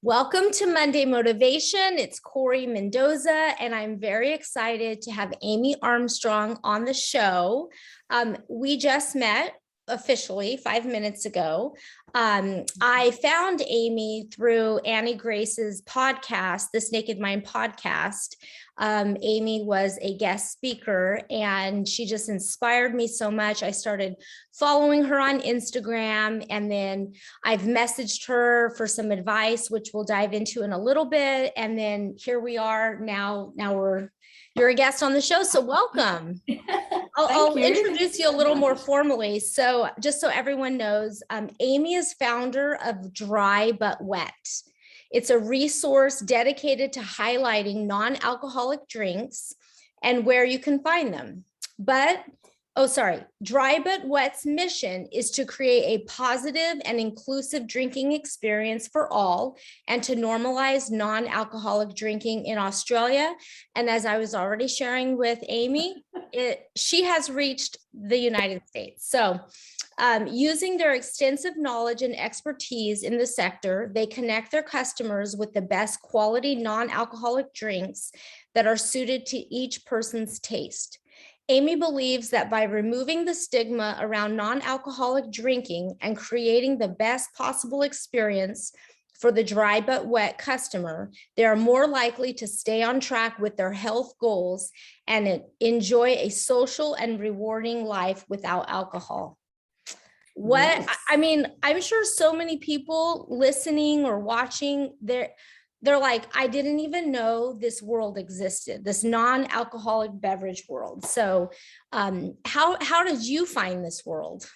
Welcome to Monday Motivation. It's Corry Mendoza, and I'm very excited to have Amy Armstrong on the show. We just met officially 5 minutes ago. I found Amy through Annie Grace's podcast, This Naked Mind podcast. Amy was a guest speaker and she just inspired me so much. I started following her on Instagram, and then I've messaged her for some advice, which we'll dive into in a little bit. And then here we are now. You're a guest on the show, so welcome. I'll introduce you a little more formally. So just so everyone knows, Amy is founder of Dry But Wet. It's a resource dedicated to highlighting non-alcoholic drinks and where you can find them. Dry But Wet's mission is to create a positive and inclusive drinking experience for all and to normalize non-alcoholic drinking in Australia. And as I was already sharing with Amy, she has reached the United States. So using their extensive knowledge and expertise in the sector, they connect their customers with the best quality non-alcoholic drinks that are suited to each person's taste. Amy believes that by removing the stigma around non-alcoholic drinking and creating the best possible experience for the dry but wet customer, they are more likely to stay on track with their health goals and enjoy a social and rewarding life without alcohol. I'm sure so many people listening or watching, they're like, I didn't even know this world existed, this non-alcoholic beverage world. So how did you find this world?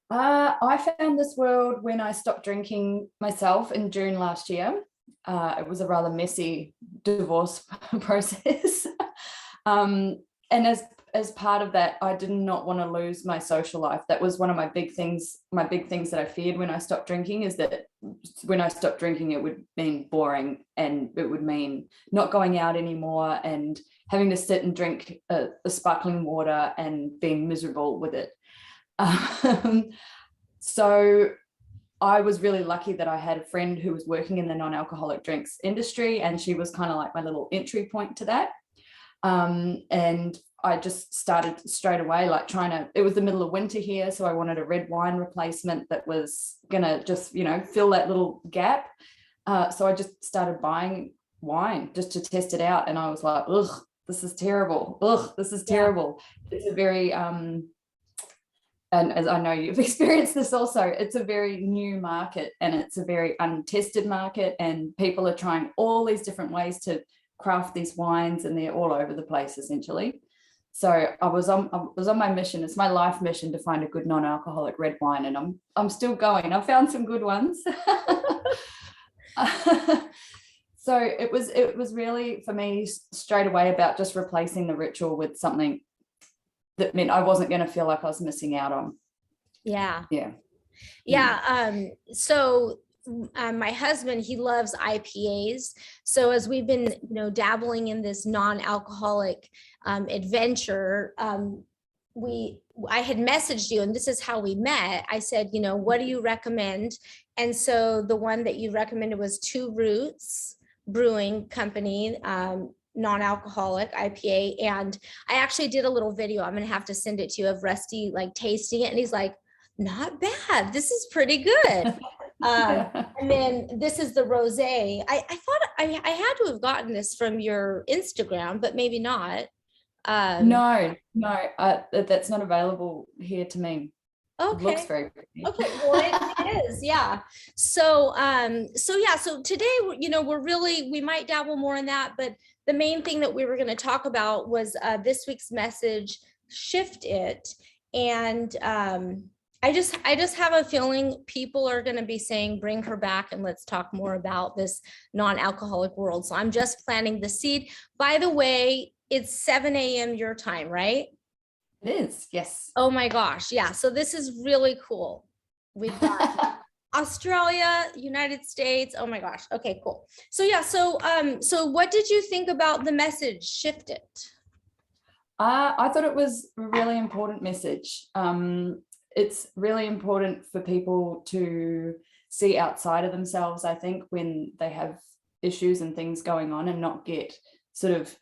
I found this world when I stopped drinking myself in June last year. It was a rather messy divorce process. And as part of that, I did not want to lose my social life. That was one of my big things that I feared when I stopped drinking, is that when I stopped drinking, it would mean boring, and it would mean not going out anymore and having to sit and drink a sparkling water and being miserable with it. So I was really lucky that I had a friend who was working in the non-alcoholic drinks industry, and she was kind of like my little entry point to that. And I just started straight away, it was the middle of winter here. So I wanted a red wine replacement that was going to just, fill that little gap. So I just started buying wine just to test it out. And I was like, ugh, this is terrible. Ugh, this is terrible. It's a very, and as I know you've experienced this also, it's a very new market and it's a very untested market, and people are trying all these different ways to craft these wines, and they're all over the place essentially. So I was on my mission. It's my life mission to find a good non-alcoholic red wine, and I'm still going. I found some good ones. So it was really for me straight away about just replacing the ritual with something that meant I wasn't going to feel like I was missing out on. Yeah. So my husband, he loves IPAs. So as we've been, dabbling in this non-alcoholic adventure, I had messaged you, and this is how we met. I said, what do you recommend? And so the one that you recommended was Two Roots Brewing Company, non-alcoholic IPA. And I actually did a little video. I'm going to have to send it to you of Rusty like tasting it. And he's like, not bad. This is pretty good. And then this is the rosé. I thought I had to have gotten this from your Instagram, but maybe not. No, that's not available here to me. Okay. It looks very pretty. Okay, well it is, yeah. So today, we might dabble more in that, but the main thing that we were going to talk about was this week's message, Shift It. And I just have a feeling people are going to be saying, bring her back and let's talk more about this non-alcoholic world. So I'm just planting the seed. By the way, it's 7 a.m. your time, right? It is, yes. Oh my gosh. Yeah. So this is really cool. We've got Australia, United States. Oh my gosh. Okay, cool. So yeah. So what did you think about the message, Shift It? I thought it was a really important message. It's really important for people to see outside of themselves, I think, when they have issues and things going on, and not get sort of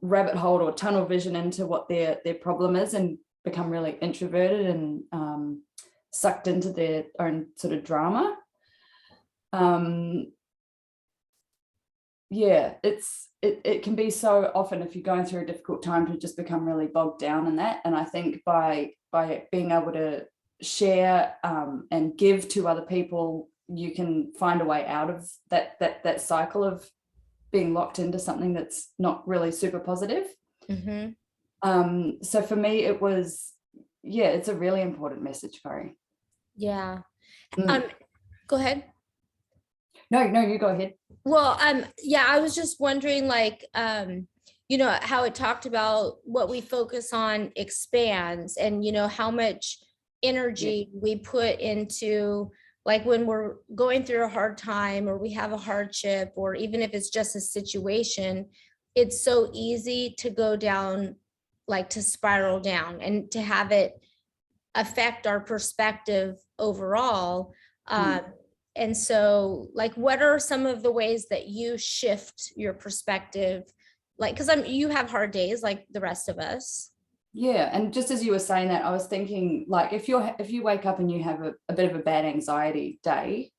rabbit hole or tunnel vision into what their problem is, and become really introverted and sucked into their own sort of drama. Yeah, it can be so often, if you're going through a difficult time, to just become really bogged down in that. And I think by being able to share and give to other people, you can find a way out of that cycle of being locked into something that's not really super positive. Mm-hmm. So for me, it was, yeah, it's a really important message, Corry. Yeah. Go ahead. No, you go ahead. Well, yeah, I was just wondering, like, you know, how it talked about what we focus on expands, and, you know, how much energy we put into, like, when we're going through a hard time, or we have a hardship, or even if it's just a situation, it's so easy to go down, like to spiral down, and to have it affect our perspective overall. And so, like, what are some of the ways that you shift your perspective? Like, because you have hard days like the rest of us. Yeah, and just as you were saying that, I was thinking, like, if you wake up and you have a bit of a bad anxiety day,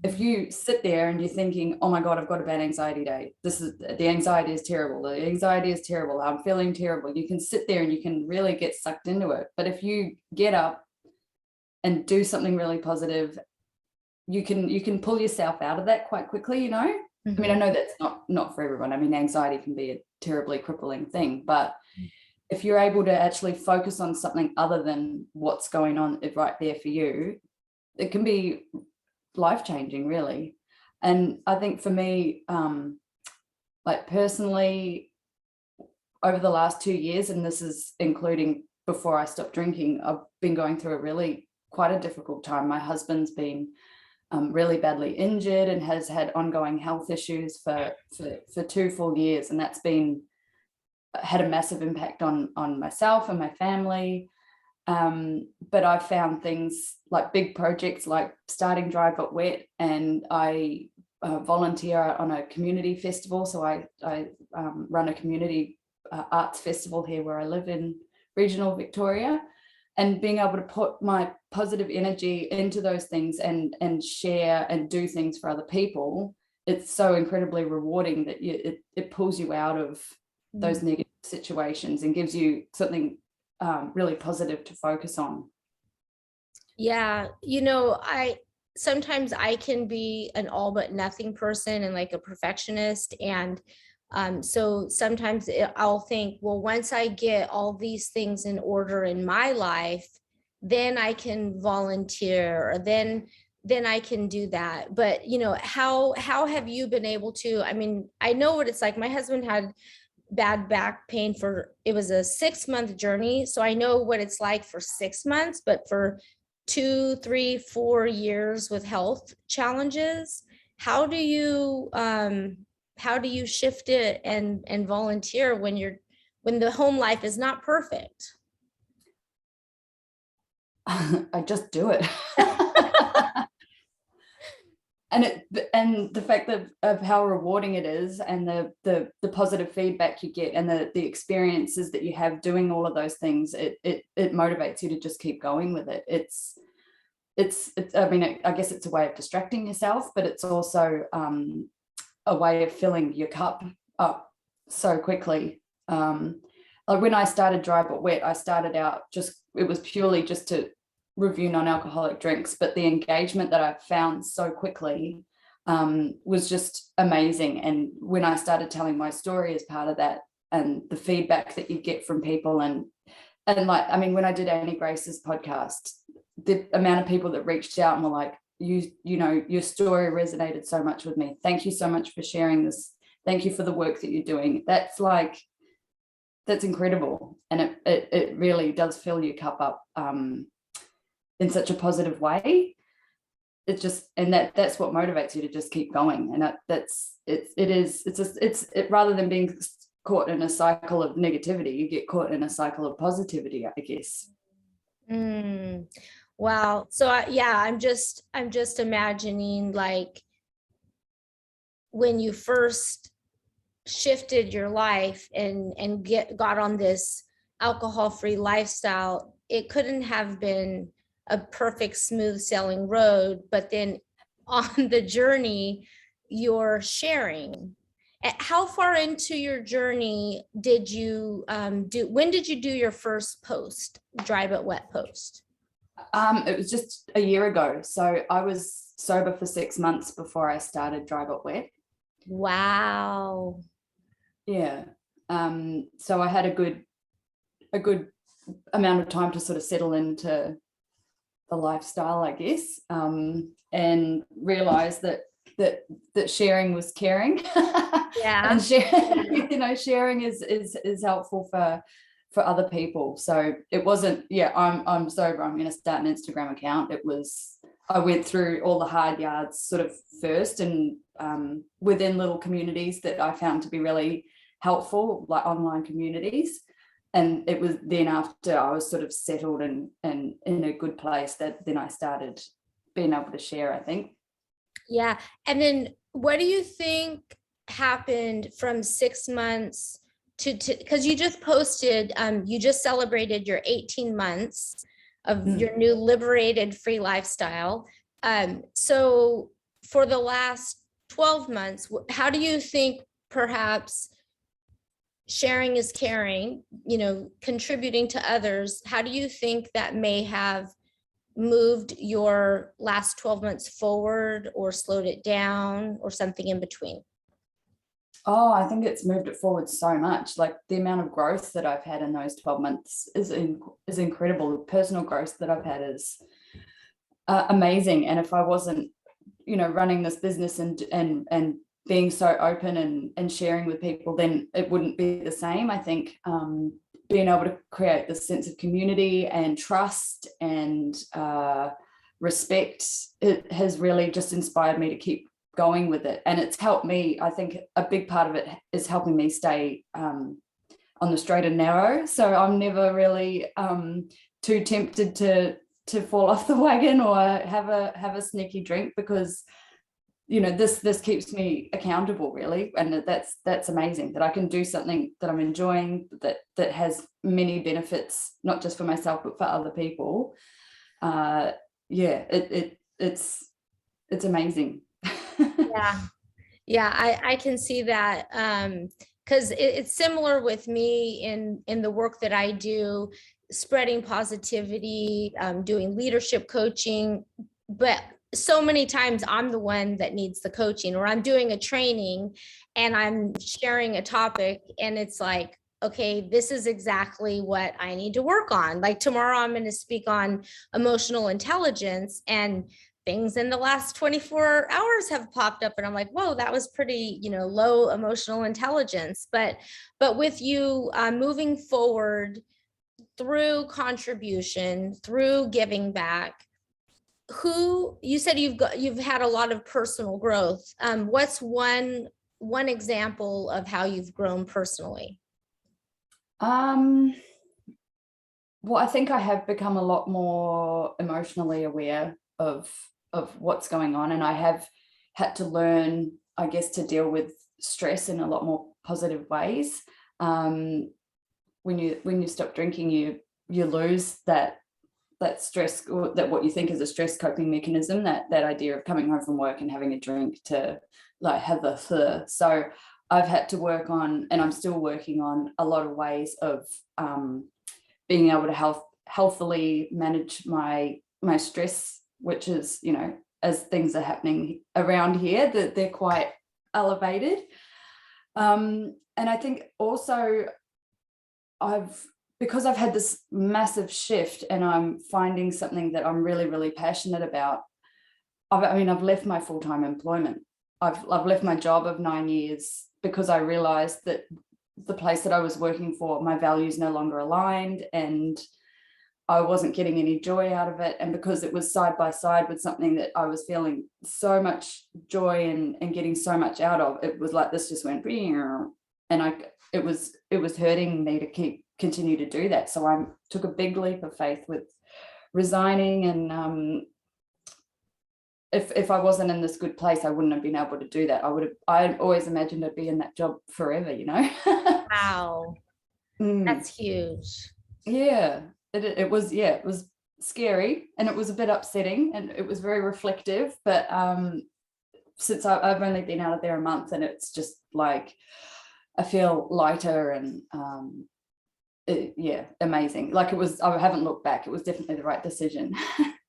if you sit there and you're thinking, oh my God, I've got a bad anxiety day, the anxiety is terrible, I'm feeling terrible, you can sit there and you can really get sucked into it. But if you get up and do something really positive, you can pull yourself out of that quite quickly, you know. I mean, I know that's not for everyone. I mean, anxiety can be a terribly crippling thing, but if you're able to actually focus on something other than what's going on right there for you, it can be life-changing, really. And I think for me, like personally, over the last 2 years, and this is including before I stopped drinking, I've been going through quite a difficult time. My husband's been really badly injured and has had ongoing health issues for 2 full years, and that's had a massive impact on myself and my family. But I've found things like big projects like starting Dry But Wet, and I volunteer on a community festival. So I run a community arts festival here where I live in regional Victoria, and being able to put my positive energy into those things and share and do things for other people, it's so incredibly rewarding that it pulls you out of those negative situations and gives you something really positive to focus on. Yeah, you know, sometimes I can be an all but nothing person and like a perfectionist, and so sometimes I'll think, well, once I get all these things in order in my life, then I can volunteer, or then I can do that. But, you know, how have you been able to? I mean, I know what it's like. My husband had bad back pain it was a 6-month journey. So I know what it's like for 6 months, but for 2, 3, 4 years with health challenges, how do you shift it and volunteer when the home life is not perfect? I just do it. and the fact of how rewarding it is, and the positive feedback you get, and the experiences that you have doing all of those things, it motivates you to just keep going with it. It's I mean, I guess it's a way of distracting yourself, but it's also a way of filling your cup up so quickly. Like when I started Dry But Wet, I started out it was purely just to review non-alcoholic drinks, but the engagement that I found so quickly was just amazing. And when I started telling my story as part of that, and the feedback that you get from people, and like, I mean, when I did Annie Grace's podcast, the amount of people that reached out and were like, you know, your story resonated so much with me. Thank you so much for sharing this. Thank you for the work that you're doing. That's incredible. And it really does fill your cup up in such a positive way. It just, and that's what motivates you to just keep going. And it rather than being caught in a cycle of negativity, you get caught in a cycle of positivity, I guess. Wow. So yeah, I'm just imagining like when you first shifted your life and got on this alcohol-free lifestyle, it couldn't have been a perfect smooth sailing road, but then on the journey you're sharing. How far into your journey did you when did you do your first post, dry but wet post? It was just a year ago. So I was sober for 6 months before I started Dry But Wet. Wow. Yeah. So I had a good amount of time to sort of settle into the lifestyle, I guess, and realize that sharing was caring. Yeah. And sharing is helpful for other people. So it wasn't, yeah, I'm sober, I'm going to start an Instagram account. I went through all the hard yards sort of first, and within little communities that I found to be really helpful, like online communities. And it was then after I was sort of settled and in a good place that then I started being able to share, I think. Yeah. And then what do you think happened from 6 months to, because you just posted, you just celebrated your 18 months of your new liberated free lifestyle. So for the last 12 months, how do you think perhaps sharing is caring, contributing to others, how do you think that may have moved your last 12 months forward or slowed it down or something in between? Oh, I think it's moved it forward so much. Like the amount of growth that I've had in those 12 months is incredible. The personal growth that I've had is amazing. And if I wasn't, running this business and being so open and sharing with people, then it wouldn't be the same. I think being able to create this sense of community and trust and respect, it has really just inspired me to keep going with it. And it's helped me, I think a big part of it is helping me stay on the straight and narrow. So I'm never really too tempted to fall off the wagon or have a sneaky drink, because this keeps me accountable, really. And that's amazing that I can do something that I'm enjoying, that has many benefits, not just for myself but for other people. It's amazing. Yeah. Yeah, I can see that. Because it's similar with me in the work that I do, spreading positivity, doing leadership coaching, but so many times I'm the one that needs the coaching, or I'm doing a training and I'm sharing a topic and it's like, okay, this is exactly what I need to work on. Like tomorrow I'm going to speak on emotional intelligence, and things in the last 24 hours have popped up and I'm like, whoa, that was pretty, low emotional intelligence. But with you moving forward through contribution, through giving back, who you said you've had a lot of personal growth. What's one example of how you've grown personally? Well, I think I have become a lot more emotionally aware of what's going on, and I have had to learn, I guess, to deal with stress in a lot more positive ways. When you stop drinking, you lose that stress, or that what you think is a stress coping mechanism, that idea of coming home from work and having a drink to like have a fur. So I've had to work on, and I'm still working on, a lot of ways of being able to healthily manage my stress, which is, as things are happening around here, that they're quite elevated. And I think also because I've had this massive shift and I'm finding something that I'm really, really passionate about. I've left my full-time employment. I've left my job of 9 years because I realized that the place that I was working for, my values no longer aligned, and I wasn't getting any joy out of it. And because it was side by side with something that I was feeling so much joy and getting so much out of, it was like this just went, and it was hurting me to continue to do that. So I took a big leap of faith with resigning, and if I wasn't in this good place, I wouldn't have been able to do that. I always imagined I'd be in that job forever, you know. Wow, that's huge. Yeah, it was, yeah, it was scary, and it was a bit upsetting, and it was very reflective, but since I've only been out of there a month, and it's just like I feel lighter, and yeah, amazing. Like, it was, I haven't looked back, it was definitely the right decision.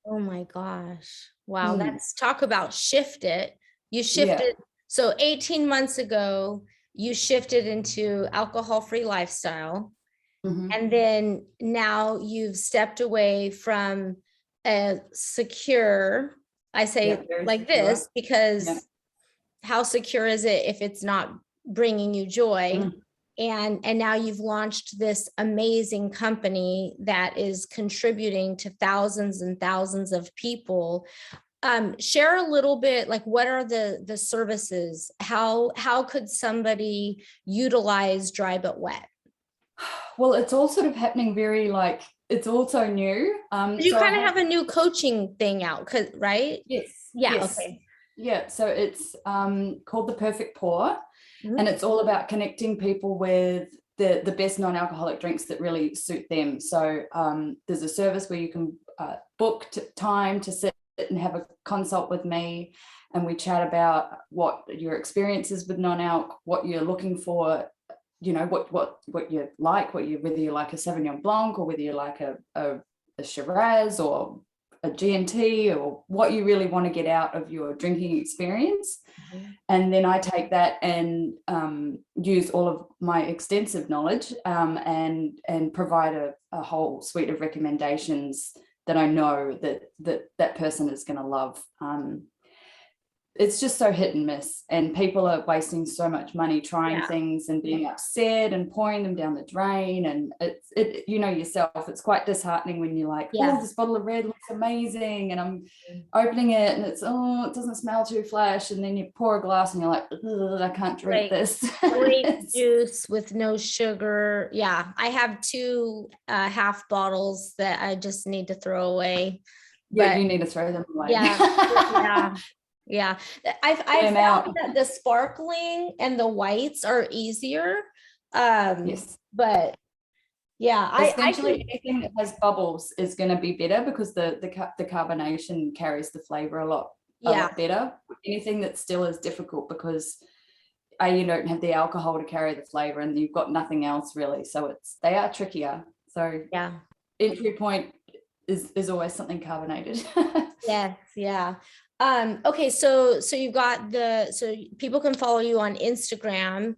Oh my gosh. Wow. Let's talk about shifted. You Yeah. shifted. So 18 months ago, you shifted into alcohol-free lifestyle. And then now you've stepped away from a secure, I say very like secure. this, because how secure is it if it's not bringing you joy? And now you've launched this amazing company that is contributing to thousands and thousands of people. Share a little bit, like, what are the services? How could somebody utilize Dry But Wet? Well, it's all sort of happening very, like, it's also new. You kind of have a new coaching thing out, right? Yes. Yeah. Yes. Okay. Yeah. So it's called The Perfect Pour, and it's all about connecting people with the best non-alcoholic drinks that really suit them. So there's a service where you can book time to sit and have a consult with me, and we chat about what your experience is with non-alc, what you're looking for, you know, what you like, whether you like a Sauvignon Blanc, or whether you like a Shiraz or a G&T, or what you really want to get out of your drinking experience. And then I take that and use all of my extensive knowledge and provide a whole suite of recommendations that I know that person is going to love. It's just so hit and miss, and people are wasting so much money trying things and being upset and pouring them down the drain, and it you know yourself, it's quite disheartening when you're like, oh, this bottle of red looks amazing, and I'm opening it and it's, oh, it doesn't smell too fresh, and then you pour a glass and you're like, I can't drink this. Grape juice with no sugar. Yeah, I have 2 half bottles that I just need to throw away. Yeah, you need to throw them away. Yeah, I've found that the sparkling and the whites are easier. But yeah, essentially anything that has bubbles is going to be better, because the carbonation carries the flavor a lot better. Anything that still is difficult, because you don't have the alcohol to carry the flavor, and you've got nothing else really, so they are trickier. So entry point is always something carbonated. Okay, so you've got so people can follow you on Instagram.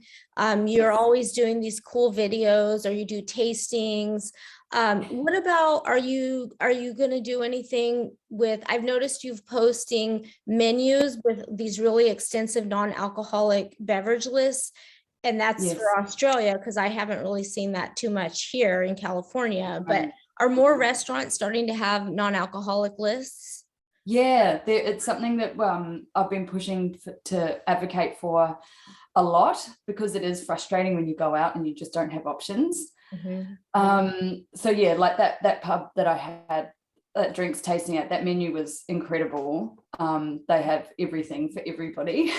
You're always doing these cool videos, or you do tastings. What about, are you going to do anything with, I've noticed you've posting menus with these really extensive non-alcoholic beverage lists, and that's for Australia, because I haven't really seen that too much here in California. But are more restaurants starting to have non-alcoholic lists? Yeah, it's something that I've been pushing to advocate for a lot, because it is frustrating when you go out and you just don't have options. So yeah, like that pub that I had that drinks tasting at, that menu was incredible. They have everything for everybody.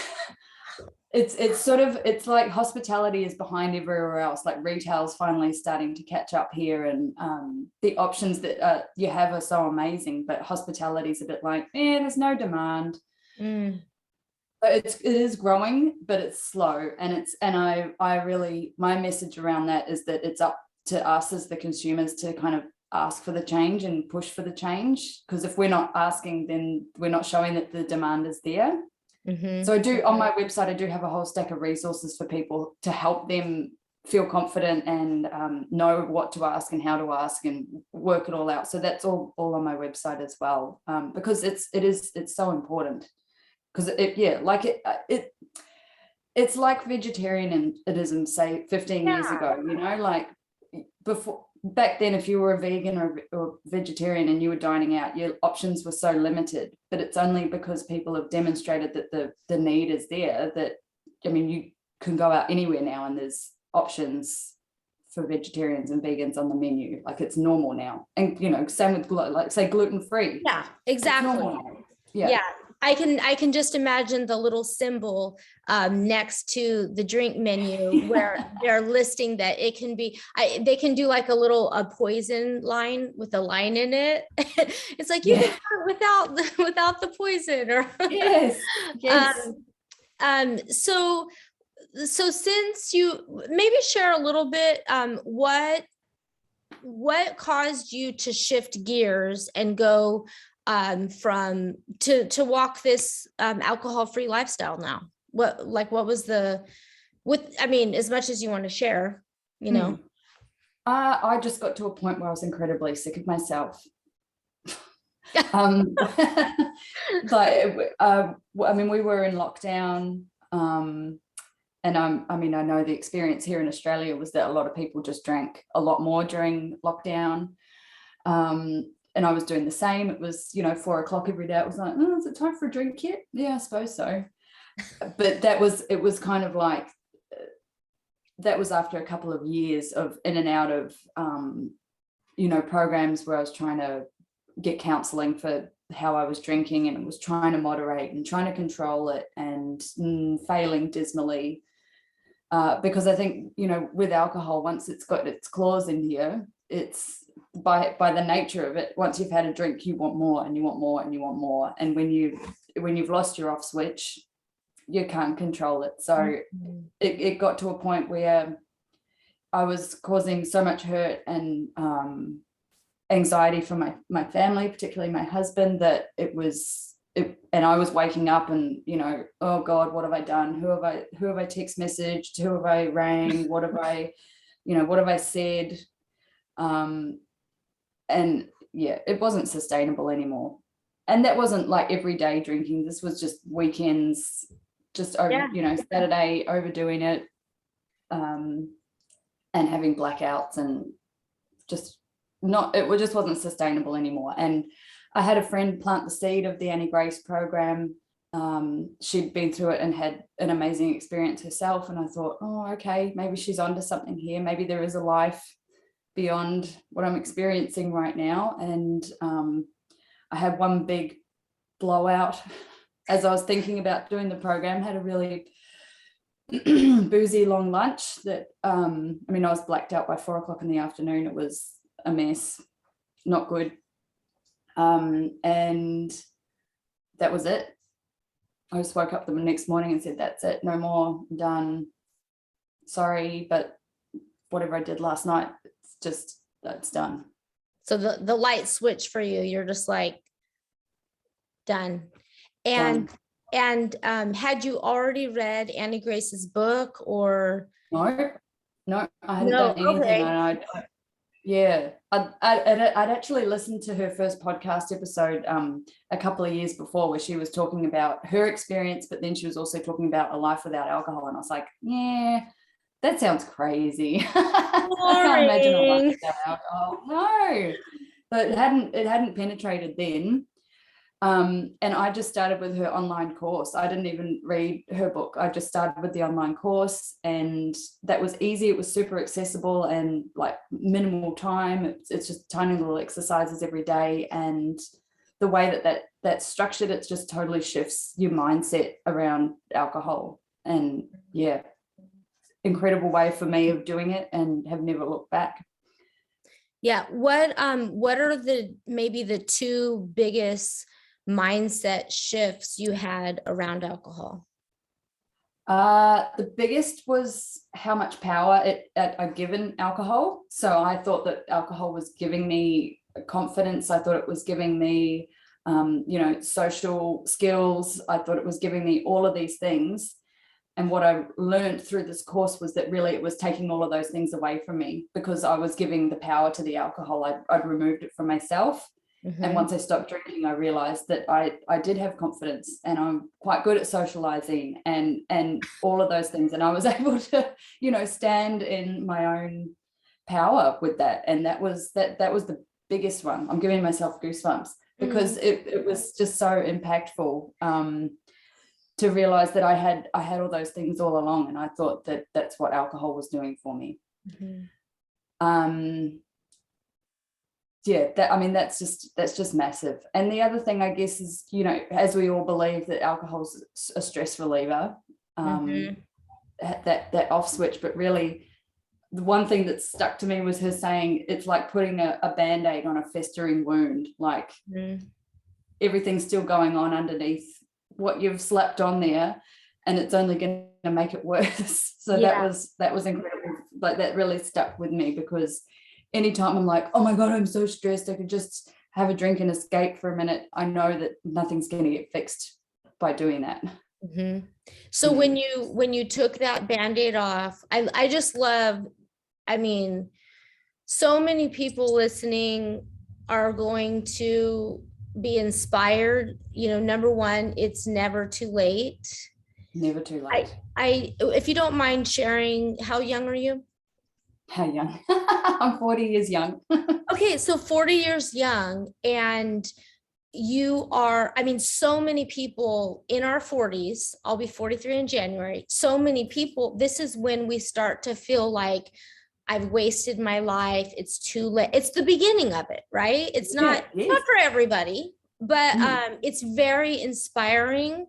It's sort of, it's like hospitality is behind everywhere else. Like, retail's finally starting to catch up here, and the options that you have are so amazing, but hospitality is a bit like, there's no demand. But it is growing, but it's slow, and I really, my message around that is that it's up to us as the consumers to kind of ask for the change and push for the change, because if we're not asking, then we're not showing that the demand is there. So I do, on my website, I do have a whole stack of resources for people to help them feel confident and know what to ask and how to ask and work it all out. So that's all on my website as well, because it's so important, because it's like vegetarianism, say 15 years ago, you know, like back then, if you were a vegan or vegetarian and you were dining out, your options were so limited. But it's only because people have demonstrated that the need is there, that, I mean, you can go out anywhere now and there's options for vegetarians and vegans on the menu. Like it's normal now. And, you know, same with like say gluten-free. Yeah, exactly. Yeah. I can just imagine the little symbol next to the drink menu where they're listing that it can be, they can do like a poison line with a line in it. It's like you can have it without the poison or yes. So since you maybe share a little bit, what caused you to shift gears and go from to walk this alcohol-free lifestyle now? What was I mean, as much as you want to share, you know. I just got to a point where I was incredibly sick of myself. But I mean, we were in lockdown, and I mean, I know the experience here in Australia was that a lot of people just drank a lot more during lockdown. And I was doing the same. It was, you know, 4 o'clock every day. It was like, oh, is it time for a drink yet? Yeah, I suppose so. But it was kind of like, that was after a couple of years of in and out of, you know, programs where I was trying to get counseling for how I was drinking, and was trying to moderate and trying to control it, and failing dismally. Because I think, you know, with alcohol, once it's got its claws in here, it's by the nature of it, once you've had a drink, you want more and you want more and you want more. And when you've lost your off switch, you can't control it. So it got to a point where I was causing so much hurt and anxiety for my family, particularly my husband, that and I was waking up and, you know, oh God, what have I done? Who have I text messaged? Who have I rang? What have I said? And yeah, it wasn't sustainable anymore. And that wasn't like everyday drinking. This was just weekends, just over, you know, Saturday overdoing it, and having blackouts, and just it just wasn't sustainable anymore. And I had a friend plant the seed of the Annie Grace program. She'd been through it and had an amazing experience herself. And I thought, oh, okay, maybe she's onto something here. Maybe there is a life beyond what I'm experiencing right now. And I had one big blowout as I was thinking about doing the program. Had a really boozy long lunch that, I mean, I was blacked out by 4 o'clock in the afternoon. It was a mess, not good. And that was it. I just woke up the next morning and said, that's it, no more, I'm done. Sorry, but whatever I did last night, that's done. So the light switch for you, you're just like, done. And had you already read Annie Grace's book, or? No, I hadn't done anything. Okay. I'd actually listened to her first podcast episode a couple of years before, where she was talking about her experience, but then she was also talking about a life without alcohol. And I was like, yeah, that sounds crazy. I can't imagine a life without alcohol. No, but it hadn't penetrated then. And I just started with her online course. I didn't even read her book. I just started with the online course, and that was easy. It was super accessible and like minimal time. It's just tiny little exercises every day. And the way that's structured, it just totally shifts your mindset around alcohol. And yeah, incredible way for me of doing it, and have never looked back. Yeah. What are maybe the two biggest mindset shifts you had around alcohol? The biggest was how much power I'd given alcohol. So I thought that alcohol was giving me confidence. I thought it was giving me, you know, social skills. I thought it was giving me all of these things. And what I learned through this course was that really it was taking all of those things away from me, because I was giving the power to the alcohol. I'd removed it from myself. Mm-hmm. And once I stopped drinking, I realized that I did have confidence, and I'm quite good at socializing and all of those things. And I was able to, you know, stand in my own power with that. And that was the biggest one. I'm giving myself goosebumps, because it was just so impactful to realize that I had all those things all along. And I thought that that's what alcohol was doing for me. Mm-hmm. Yeah, that's just massive. And the other thing, I guess, is, as we all believe that alcohol's a stress reliever, that off switch, but really the one thing that stuck to me was her saying it's like putting a band-aid on a festering wound. Like everything's still going on underneath what you've slapped on there, and it's only going to make it worse. So that was incredible. Like, that really stuck with me, because anytime I'm like, oh my God, I'm so stressed, I could just have a drink and escape for a minute, I know that nothing's going to get fixed by doing that. So when you took that Band-Aid off, I just love, so many people listening are going to be inspired. Number one, it's never too late. Never too late. If you don't mind sharing, how young are you? How young? I'm 40 years young. Okay, so 40 years young, and you are, so many people in our 40s, I'll be 43 in January. So many people, this is when we start to feel like I've wasted my life. It's too late. It's the beginning of it, right? It's not for everybody, but it's very inspiring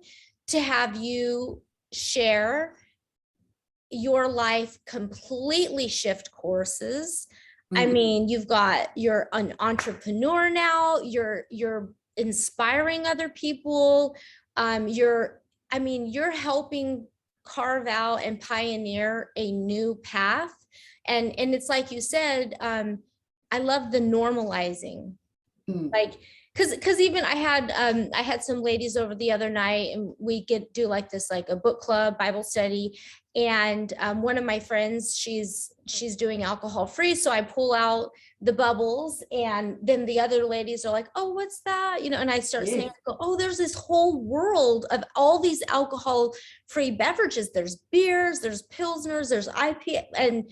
to have you share your life completely shift courses. You're an entrepreneur now, you're inspiring other people. You're helping carve out and pioneer a new path. And it's like you said, I love the normalizing. Like, because even I had some ladies over the other night, and we do like this, like a book club Bible study. And one of my friends, she's doing alcohol free. So I pull out the bubbles, and then the other ladies are like, oh, what's that? And I start saying, oh, there's this whole world of all these alcohol free beverages. There's beers, there's Pilsners, there's IPA, and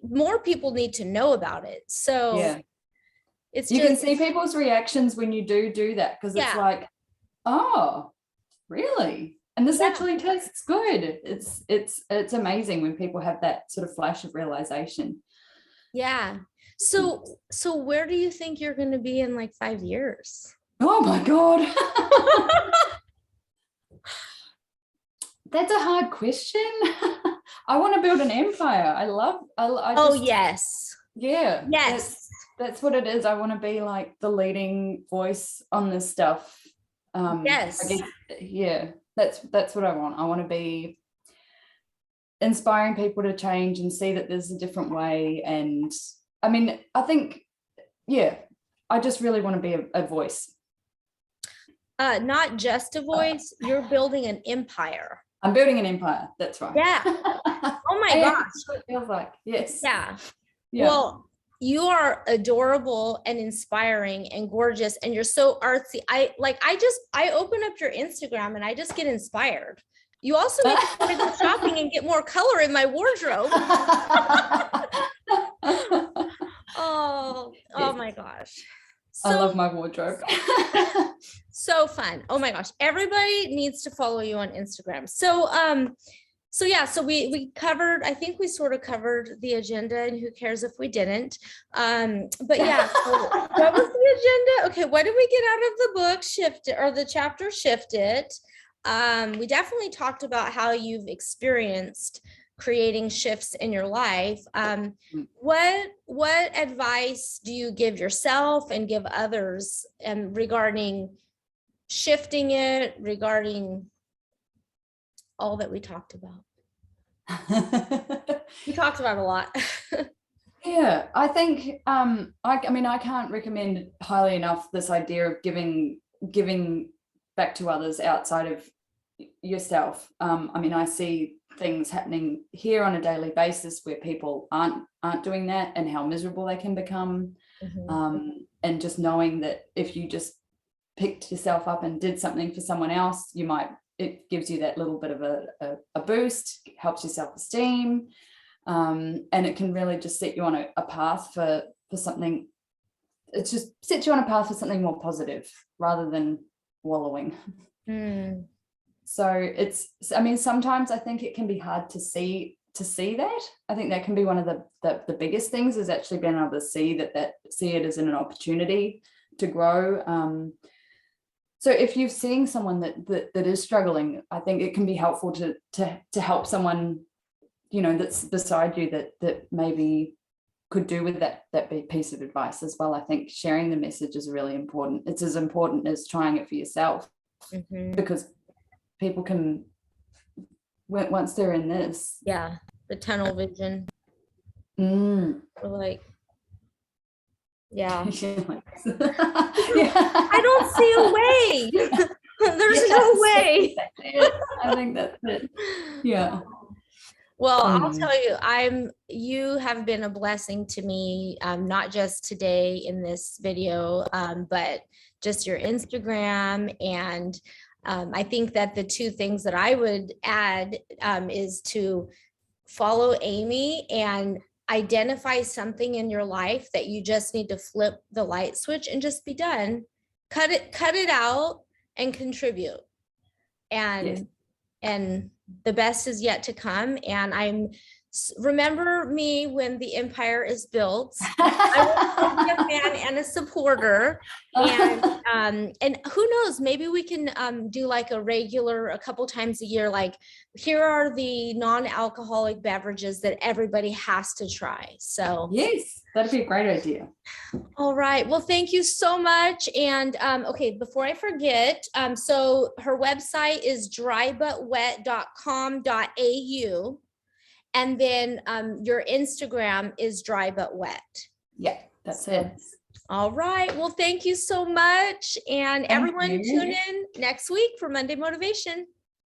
more people need to know about it. So you can see people's reactions when you do that, because it's like, oh, really? And this actually tastes good. It's amazing when people have that sort of flash of realization. Yeah. So where do you think you're going to be in like 5 years? Oh my God. That's a hard question. I want to build an empire. Yes. Yeah. Yes. That's what it is. I want to be like the leading voice on this stuff. Yes. I guess, that's what I want. I want to be inspiring people to change and see that there's a different way. And I think, I just really want to be a voice. Not just a voice, you're building an empire. I'm building an empire. That's right. Yeah. Oh my gosh. It feels like, yes. Yeah. Well, you are adorable and inspiring and gorgeous, and you're so artsy. I open up your Instagram and I just get inspired. You also need to go shopping and get more color in my wardrobe. Oh my gosh. I love my wardrobe. So fun. Oh my gosh. Everybody needs to follow you on Instagram. So we covered, I think we sort of covered the agenda, and who cares if we didn't. But yeah, so what was the agenda? Okay, what did we get out of the book shifted, or the chapter shifted? We definitely talked about how you've experienced creating shifts in your life. What advice do you give yourself and give others regarding shifting it, regarding all that we talked about? We talked about a lot. Yeah, I think I can't recommend highly enough this idea of giving back to others outside of yourself. I see things happening here on a daily basis where people aren't doing that, and how miserable they can become. And just knowing that if you just picked yourself up and did something for someone else, it gives you that little bit of a boost, helps your self-esteem, and it can really just set you on a path for something. It just sets you on a path for something more positive rather than wallowing. So sometimes I think it can be hard to see to see that. I think that can be one of the biggest things, is actually being able to see it as an opportunity to grow. So if you're seeing someone that is struggling, I think it can be helpful to help someone, that's beside you that maybe could do with that piece of advice as well. I think sharing the message is really important. It's as important as trying it for yourself, because people can, once they're in this. Yeah, the tunnel vision. We're like, yeah. Yeah. I don't see a way. There's no way. I think that's it. Yeah. Well, I'll tell you, you have been a blessing to me, not just today in this video, but just your Instagram. And I think that the two things that I would add is to follow Amy and identify something in your life that you just need to flip the light switch and just be done. Cut it out and contribute. And the best is yet to come. And remember me when the empire is built. I will be a fan and a supporter. And who knows, maybe we can do like a couple times a year, like here are the non-alcoholic beverages that everybody has to try. So yes, that'd be a great idea. All right. Well, thank you so much. And okay, before I forget, so her website is drybutwet.com.au. And then your Instagram is drybutwet. Yeah, that's it. All right. Well, thank you so much. And everyone tune in next week for Monday Motivation.